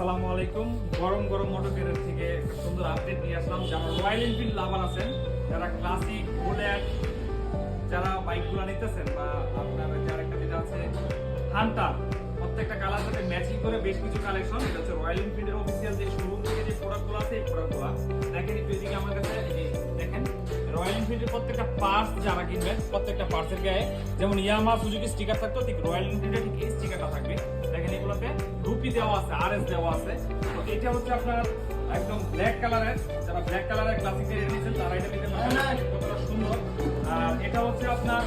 আসসালামু আলাইকুম। গরম গরম মোটর গ্যারেজ থেকে একটা সুন্দর আপডেট নিয়ে আসলাম। যারা রয়্যাল এনফিল্ড লাভার আছেন, যারা ক্লাসিক বুলেট যারা বাইকগুলো নিতেছেন, বা আপনার যারা একটা যেটা আছে হান্টার, প্রত্যেকটা কালার সাথে ম্যাচিং করে বেশ কিছু কালেকশন। এটা হচ্ছে রয়্যাল এনফিল্ডের অফিসিয়াল যে শোরুম থেকে যে প্রোডাক্টগুলো আছে, এই প্রোডাক্টগুলো দেখেন একটু এদিকে আমার কাছে। দেখেন রয়্যাল এনফিল্ডের প্রত্যেকটা পার্টস যারা কিনবেন, প্রত্যেকটা পার্টসের গায়ে যেমন ইয়ামাহা সুজুকি স্টিকার থাকতো, ঠিক রয়্যাল এনফিল্ডের ঠিক এই স্টিকারটা থাকবে। দেখেন এগুলোতে রুপি দেওয়া আছে, আরএস দেওয়া আছে। তো এটা হচ্ছে আপনার একদম ব্ল্যাক কালারের, যারা ব্ল্যাক কালারের ক্লাসিক গাড়ি নিয়েছেন তারা এটা নিতে পারেন। কতটা সুন্দর। আর এটা হচ্ছে আপনার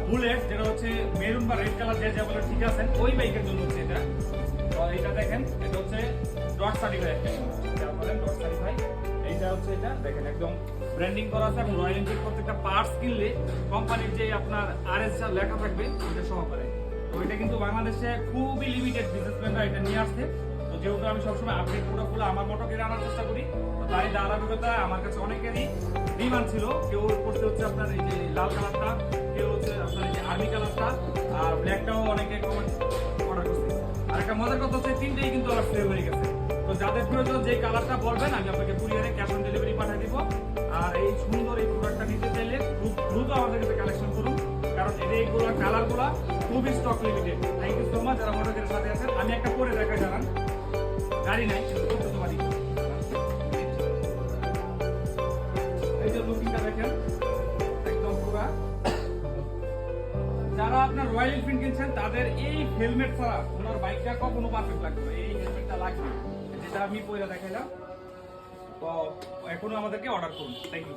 বুলেট, যেটা হচ্ছে মেরুন বা রেড কালার, যে বলে ঠিক আছেন ওই বাইকের জন্য হচ্ছে এটা। তো এটা দেখেন, এটা হচ্ছে ডট সার্টিফাই, যারা বলেন ডট সার্টিফাই। এইটা হচ্ছে এটা দেখেন একদম ব্র্যান্ডিং করা আছে, এবং রয়্যাল এনফিল্ড প্রত্যেকটা পার্টস কিনলে কোম্পানির যে আপনার আরএস লেখা থাকবে ওটা সহকারে। তো এটা কিন্তু বাংলাদেশে খুবই লিমিটেড বিজনেসম্যানরা এটা নিয়ে আসছে। তো যেহেতু আমি সবসময় আপডেট পুরো আমার মোটর গাড়ি আনার চেষ্টা করি, তো তাই ধারাবাহিকতা আমার কাছে অনেকেরই ডিমান্ড ছিল। কেউ করতে হচ্ছে আপনার এই যে লাল কালারটা, কেউ হচ্ছে আপনার এই যে আর্মি কালারটা, আর ব্ল্যাকটাও অনেকে অর্ডার করছে। আর একটা মজার কথা হচ্ছে তিনটেই কিন্তু আমার সেল হয়ে গেছে। তো যাদের প্রয়োজন যে কালারটা বলবেন, আমি আপনাকে কুরিয়ারে ক্যাশ অন ডেলিভারি পাঠিয়ে দিব। আর এই সুন্দর এই প্রোডাক্টটা নিতে চাইলে খুব দ্রুত আমাদের কাছে কালেকশন করুন, কারণ এইগুলো কালারগুলো খুবই stock limited. Thank you so much যারা মোটর গাড়ির সাথে আছেন। আমি একটা পরে দেখা জানান, গাড়ি নাই কিন্তু করতে পারি। এই যে লুকিংটা দেখেন একদম পুরা। যারা আপনার রয়্যাল এনফিল্ড কিনছেন তাদের এই হেলমেট ছাড়া ওনার বাইকটা কখনো পারফেক্ট লাগবে না। এই হেলমেটটা লাগবে, যেটা আমি পরে দেখাইলাম। তো এখনো আমাদেরকে অর্ডার করুন। Thank you.